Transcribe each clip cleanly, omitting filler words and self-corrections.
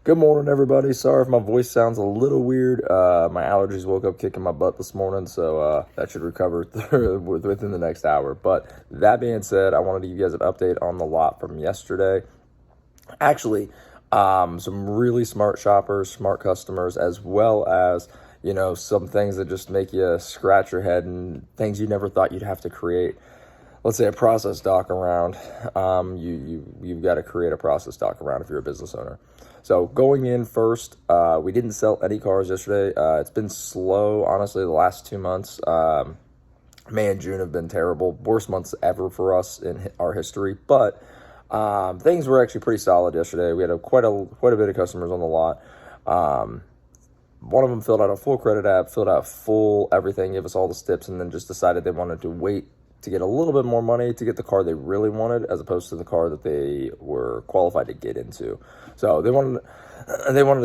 Good morning, everybody. Sorry if my voice sounds a little weird. My allergies woke up kicking my butt this morning, so that should recover within the next hour. But that being said, I wanted to give you guys an update on the lot from yesterday. Actually, some really smart shoppers, smart customers, as well as some things that just make you scratch your head and things you never thought you'd have to create. Let's say a process doc around. You've got to create a process doc around if you're a business owner. So going in first, we didn't sell any cars yesterday. It's been slow, honestly, the last 2 months. May and June have been terrible, worst months ever for us in our history. But things were actually pretty solid yesterday. We had quite a bit of customers on the lot. One of them filled out a full credit app, filled out full everything, gave us all the steps, and then just decided they wanted to wait to get a little bit more money to get the car they really wanted, as opposed to the car that they were qualified to get into. So they wanted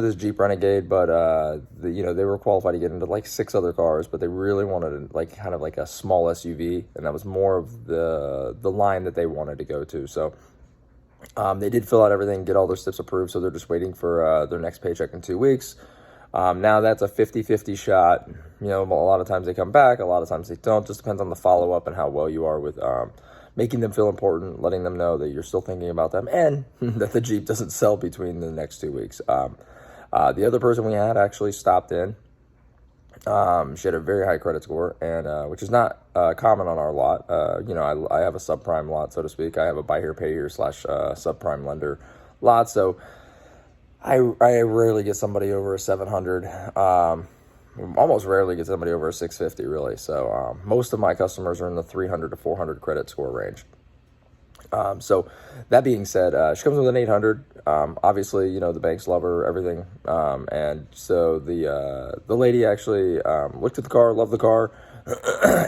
this Jeep Renegade, but they were qualified to get into like 6 other cars, but they really wanted like kind of like a small SUV, and that was more of the line that they wanted to go to. So they did fill out everything, get all their steps approved, so they're just waiting for their next paycheck in 2 weeks. Now that's a 50-50 shot. A lot of times they come back, a lot of times they don't. Just depends on the follow-up and how well you are with making them feel important, letting them know that you're still thinking about them, and that the Jeep doesn't sell between the next 2 weeks. The other person we had actually stopped in. She had a very high credit score, and which is not common on our lot. I have a subprime lot, so to speak. I have a buy here, pay here / subprime lender lot, so I rarely get somebody over a 700. Almost rarely get somebody over a 650, really. So most of my customers are in the 300 to 400 credit score range. So that being said, she comes with an 800. Obviously, the banks love her, everything. And so the lady actually looked at the car, loved the car,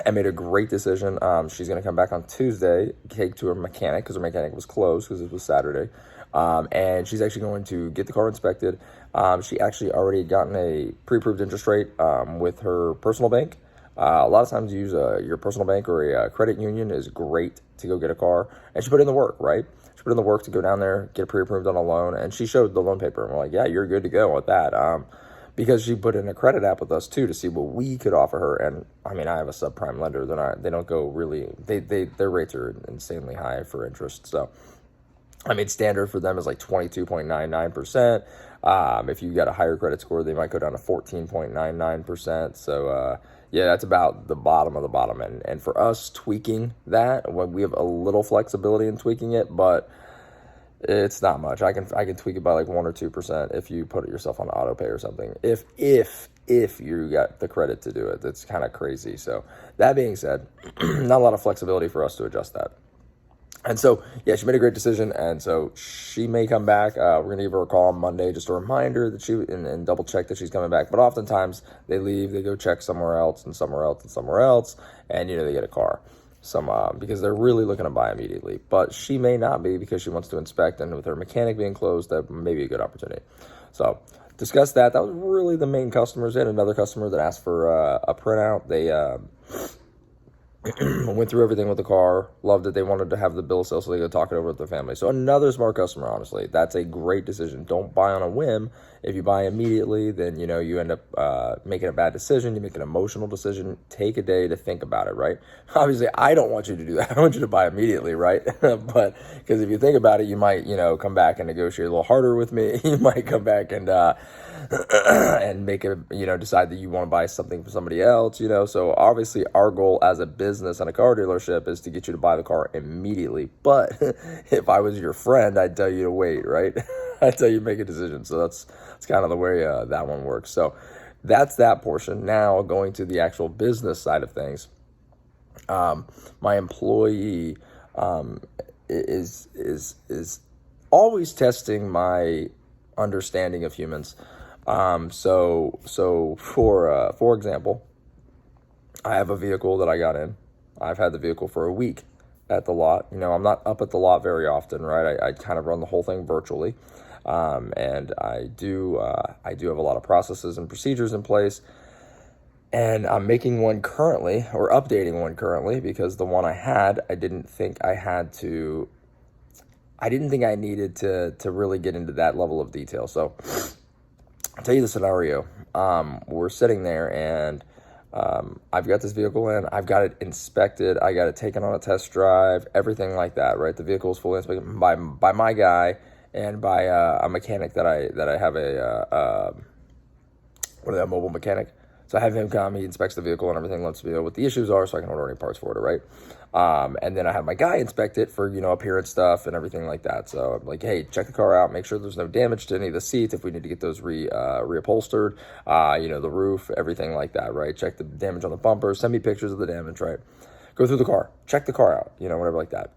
and made a great decision. She's going to come back on Tuesday, take to her mechanic, because her mechanic was closed because it was Saturday. And she's actually going to get the car inspected. She actually already gotten a pre-approved interest rate with her personal bank. A lot of times you use your personal bank or a credit union is great to go get a car. And she put in the work, right? She put in the work to go down there, get pre-approved on a loan, and she showed the loan paper. And we're like, yeah, you're good to go with that. Because she put in a credit app with us too to see what we could offer her. And I mean, I have a subprime lender. They don't go really, their rates are insanely high for interest. So I mean, standard for them is like 22.99%. If you got a higher credit score, they might go down to 14.99%. So, yeah, that's about the bottom of the bottom. And for us, tweaking that, when we have a little flexibility in tweaking it, but it's not much. I can tweak it by like 1 or 2% if you put it yourself on auto pay or something. If you got the credit to do it, that's kind of crazy. So that being said, not a lot of flexibility for us to adjust that. And so, yeah, she made a great decision, and so she may come back. We're going to give her a call on Monday, just a reminder that and double check that she's coming back. But oftentimes, they leave, they go check somewhere else, and somewhere else, and somewhere else, and, they get a car. Because they're really looking to buy immediately. But she may not be, because she wants to inspect, and with her mechanic being closed, that may be a good opportunity. So, discuss that. That was really the main customers. They had another customer that asked for a printout. They went through everything with the car, loved it. They wanted to have the bill of sale so they could talk it over with their family. So another smart customer, honestly. That's a great decision. Don't buy on a whim. If you buy immediately, then, you end up making a bad decision. You make an emotional decision. Take a day to think about it, right? Obviously, I don't want you to do that. I want you to buy immediately, right? But because if you think about it, you might, come back and negotiate a little harder with me. You might come back and and make it, decide that you want to buy something for somebody else, So obviously our goal as a business and a car dealership is to get you to buy the car immediately. But if I was your friend, I'd tell you to wait, right? I'd tell you to make a decision. So that's kind of the way that one works. So that's that portion. Now going to the actual business side of things. My employee is always testing my understanding of humans. So for example, I have a vehicle that I got in. I've had the vehicle for a week at the lot. I'm not up at the lot very often, right? I kind of run the whole thing virtually. And I do have a lot of processes and procedures in place. And I'm making one currently, or updating one currently, because the one I had, I didn't think I had to I didn't think I needed to really get into that level of detail. So I'll tell you the scenario. We're sitting there and I've got this vehicle in, I've got it inspected, I got it taken on a test drive, everything like that, right? The vehicle is fully inspected by my guy and by a mechanic that I have a mobile mechanic. So I have him come, he inspects the vehicle and everything, lets me know what the issues are so I can order any parts for it, right? And then I have my guy inspect it for, appearance stuff and everything like that. So I'm like, hey, check the car out, make sure there's no damage to any of the seats, if we need to get those reupholstered, the roof, everything like that, right? Check the damage on the bumper, send me pictures of the damage, right? Go through the car, check the car out, whatever like that.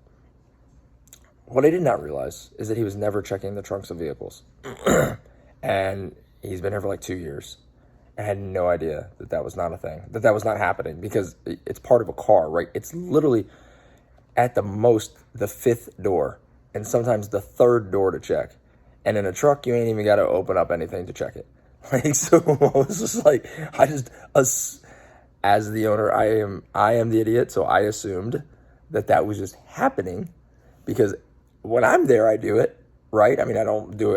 What I did not realize is that he was never checking the trunks of vehicles. And he's been here for like 2 years. I had no idea that was not a thing, that was not happening, because it's part of a car, right? It's literally at the most the 5th door and sometimes the 3rd door to check. And in a truck, you ain't even got to open up anything to check it. Like, so I was just like, as the owner, I am the idiot. So I assumed that was just happening because when I'm there, I do it, right? I mean, I don't do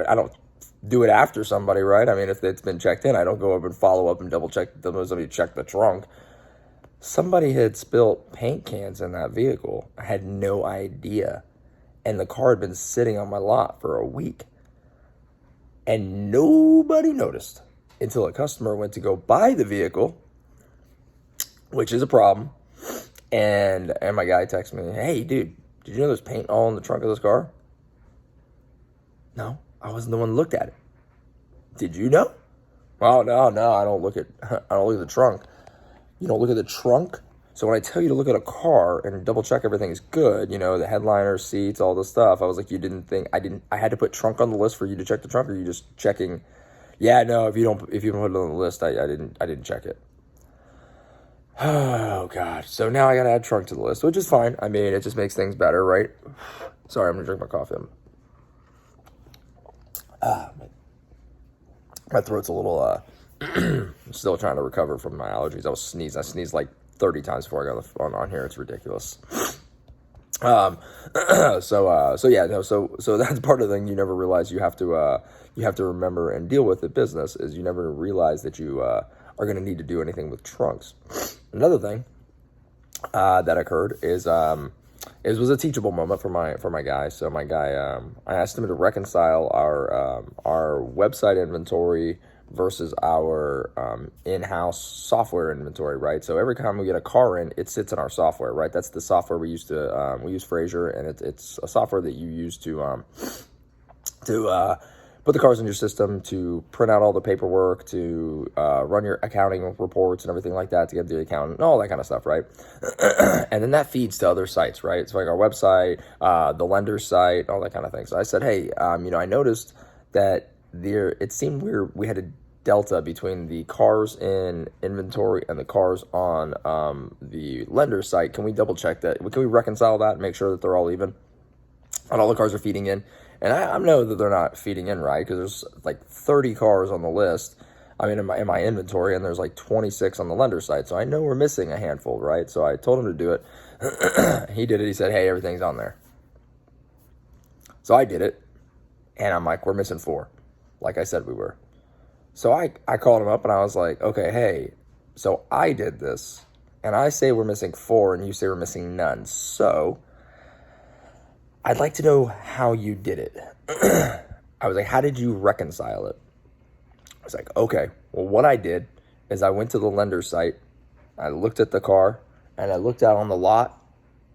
it after somebody, right? I mean, if it's been checked in, I don't go up and follow up and double check. Somebody check the trunk. Somebody had spilled paint cans in that vehicle. I had no idea. And the car had been sitting on my lot for a week. And nobody noticed until a customer went to go buy the vehicle, which is a problem. And my guy texted me, hey, dude, did you know there's paint all in the trunk of this car? No. I wasn't the one who looked at it. Did you know? Oh, no, I don't look at the trunk. You don't look at the trunk? So when I tell you to look at a car and double check everything's good, the headliner, seats, all this stuff, I was like, you didn't think I had to put trunk on the list for you to check the trunk, or are you just checking? Yeah, no, if you don't put it on the list, I didn't check it. Oh God. So now I gotta add trunk to the list, which is fine. I mean, it just makes things better, right? Sorry, I'm gonna drink my coffee. My throat's a little, still trying to recover from my allergies. I sneezed like 30 times before I got on here. It's ridiculous. So that's part of the thing you never realize you have to remember and deal with in business, is you never realize that you, are going to need to do anything with trunks. Another thing, that occurred is, it was a teachable moment for my guy. So my guy, I asked him to reconcile our website inventory versus our in-house software inventory, right? So every time we get a car in, it sits in our software, right? That's the software we use to we use Fraser, and it's a software that you use to put the cars in your system, to print out all the paperwork, to run your accounting reports and everything like that, to get the accountant, all that kind of stuff, right? And then that feeds to other sites, right? So like our website, the lender's site, all that kind of thing. So I said, hey, I noticed that it seemed we had a delta between the cars in inventory and the cars on the lender's site. Can we double check that? Can we reconcile that and make sure that they're all even and all the cars are feeding in? And I know that they're not feeding in right, because there's like 30 cars on the list. I mean, in my inventory, and there's like 26 on the lender side. So I know we're missing a handful, right? So I told him to do it. He did it. He said, hey, everything's on there. So I did it. And I'm like, we're missing 4. Like I said we were. So I called him up and I was like, okay, hey, so I did this. And I say we're missing 4 and you say we're missing none. So I'd like to know how you did it. I was like, how did you reconcile it? I was like, okay, well, what I did is I went to the lender's site, I looked at the car, and I looked out on the lot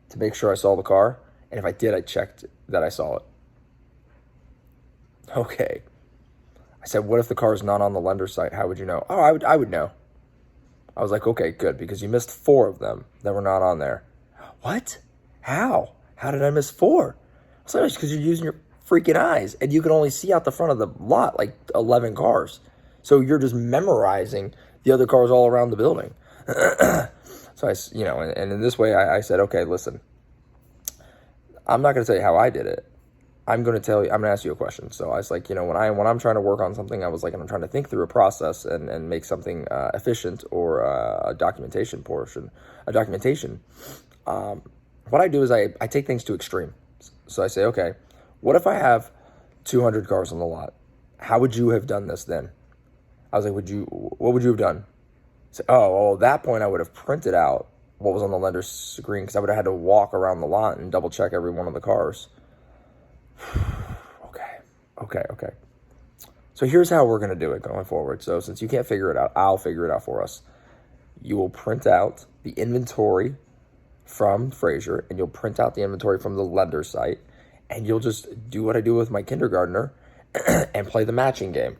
to make sure I saw the car. And if I did, I checked that I saw it. Okay. I said, what if the car is not on the lender's site? How would you know? Oh, I would know. I was like, okay, good, because you missed 4 of them that were not on there. What? How? How did I miss 4? I was like, it's because you're using your freaking eyes, and you can only see out the front of the lot like 11 cars. So you're just memorizing the other cars all around the building. So and in this way, I said, okay, listen, I'm not going to tell you how I did it. I'm going to ask you a question. So I was like, when I'm trying to work on something, I was like, and I'm trying to think through a process and make something efficient, or a documentation. What I do is I take things to extreme. So I say, okay, What if I have 200 cars on the lot? How would you have done this then? I was like, what would you have done? So, well, at that point, I would have printed out what was on the lender's screen because I would have had to walk around the lot and double check every one of the cars. Okay. So here's how we're going to do it going forward. So since you can't figure it out, I'll figure it out for us. You will print out the inventory from Fraser, and you'll print out the inventory from the lender site, and you'll just do what I do with my kindergartner and play the matching game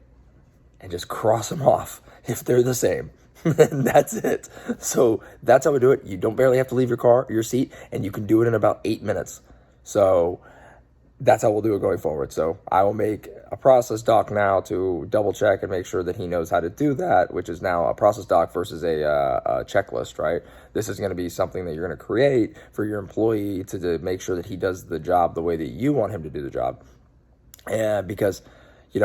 and just cross them off if they're the same. And that's it. So that's how we do it. You don't barely have to leave your seat, and you can do it in about 8 minutes. So that's how we'll do it going forward. So I will make a process doc now to double check and make sure that he knows how to do that, which is now a process doc versus a checklist, right? This is going to be something that you're going to create for your employee to make sure that he does the job the way that you want him to do the job. And because, you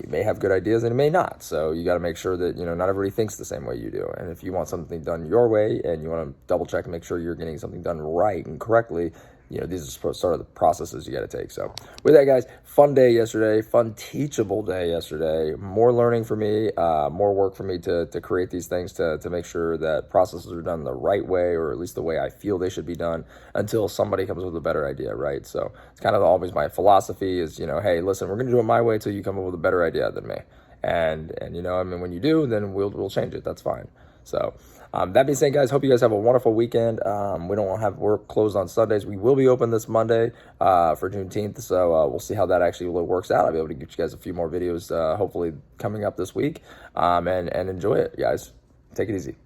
may have good ideas and it may not. So you got to make sure that, not everybody thinks the same way you do. And if you want something done your way and you want to double check and make sure you're getting something done right and correctly, these are sort of the processes you got to take. So with that, guys, fun day yesterday, fun teachable day yesterday, more learning for me, more work for me to create these things to make sure that processes are done the right way, or at least the way I feel they should be done, until somebody comes with a better idea, right? So it's kind of always my philosophy is, hey, listen, we're going to do it my way until you come up with a better idea than me. And when you do, then we'll change it. That's fine. So that being said, guys, hope you guys have a wonderful weekend. We don't have work closed on Sundays. We will be open this Monday for Juneteenth, so we'll see how that actually works out. I'll be able to get you guys a few more videos hopefully coming up this week, and enjoy it, guys. Take it easy.